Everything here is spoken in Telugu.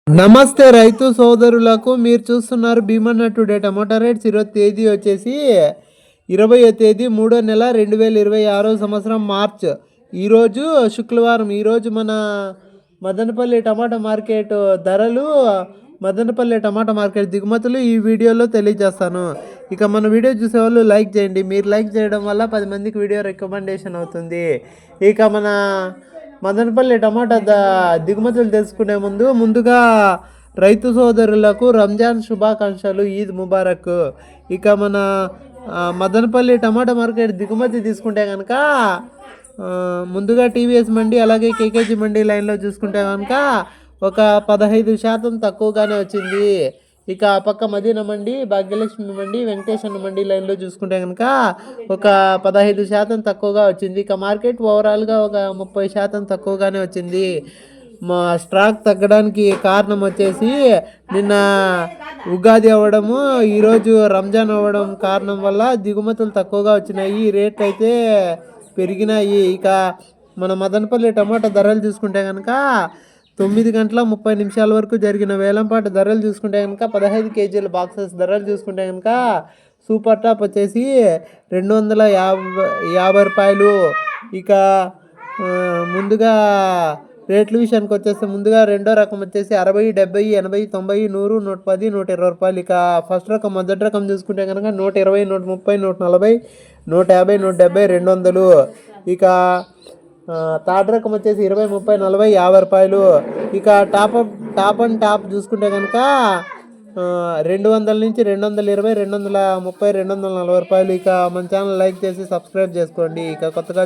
నమస్తే రైతు సోదరులకు, మీరు చూస్తున్నారు భీమన్న టుడే టమాటా రేట్స్. ఈరోజు తేదీ వచ్చేసి 20వ తేదీ 3వ నెల 2026 సంవత్సరం మార్చ్. ఈరోజు శుక్రవారం. ఈరోజు మన మదనపల్లి టమాటా మార్కెట్ ధరలు, మదనపల్లి టమాటా మార్కెట్ దిగుమతులు ఈ వీడియోలో తెలియజేస్తాను. ఇక మన వీడియో చూసేవాళ్ళు లైక్ చేయండి. మీరు లైక్ చేయడం వల్ల 10 మందికి వీడియో రికమెండేషన్ అవుతుంది. ఇక మన మదనపల్లి టమాటా దిగుమతులు తెలుసుకునే ముందుగా రైతు సోదరులకు రంజాన్ శుభాకాంక్షలు, ఈద్ ముబారక్. ఇక మన మదనపల్లి టమాటా మార్కెట్ దిగుమతి తీసుకుంటే కనుక ముందుగా టీవీఎస్ మండి, అలాగే కేకేజీ మండి లైన్లో చూసుకుంటే కనుక ఒక 15% తక్కువగానే వచ్చింది. ఇక పక్క మదీనా మండి, భాగ్యలక్ష్మి మండి, వెంకటేశ్వర మండి లైన్లో చూసుకుంటే కనుక ఒక 15% తక్కువగా వచ్చింది. ఇక మార్కెట్ ఓవరాల్గా ఒక 30% తక్కువగానే వచ్చింది. మా స్టాక్ తగ్గడానికి కారణం వచ్చేసి నిన్న ఉగాది అవ్వడము, ఈరోజు రంజాన్ అవ్వడం కారణం వల్ల దిగుమతులు తక్కువగా వచ్చినాయి. రేట్లు అయితే పెరిగినాయి. ఇక మన మదనపల్లి టమాటా ధరలు చూసుకుంటే కనుక 9:30 వరకు జరిగిన వేలంపాట ధరలు చూసుకుంటే కనుక 15 కేజీల బాక్సెస్ ధరలు చూసుకుంటే కనుక సూపర్ టాప్ వచ్చేసి 250 రూపాయలు. ఇక ముందుగా రేట్ల విషయానికి వచ్చేస్తే ముందుగా రెండో రకం వచ్చేసి 60, 70, 80, 90, 100, 110, 120 రూపాయలు. ఇక ఫస్ట్ రకం, మొదటి రకం చూసుకుంటే కనుక 120, 130, 140, 150, 170, 200. ఇక థర్డ్ రకం వచ్చేసి 20, 30, 40, 50 రూపాయలు. ఇక టాప్ అండ్ టాప్ చూసుకుంటే కనుక 200 నుంచి 220, 230, 240 రూపాయలు. ఇక మన ఛానల్ లైక్ చేసి సబ్స్క్రైబ్ చేసుకోండి. ఇక కొత్తగా